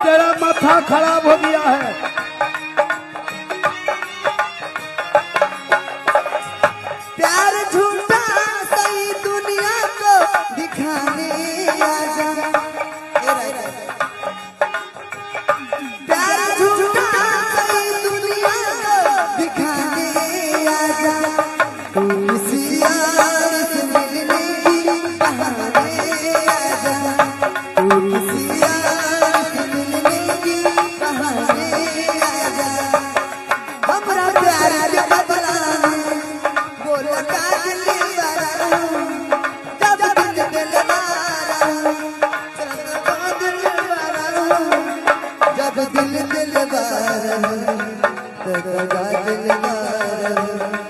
तेरा माथा खराब हो गया है। प्यार झूठा सही दुनिया को दिखाने आजा। प्यार झूठा सही दुनिया को दिखाने आजा। तू किसी यार से मिलने की बहाने आजा। तू किसी यार से मिलने की बहाने आजा। हमरा प्यार के बदला बोला का दिलवारा जब दिलवारा जब दिलवारा तब दिलवारा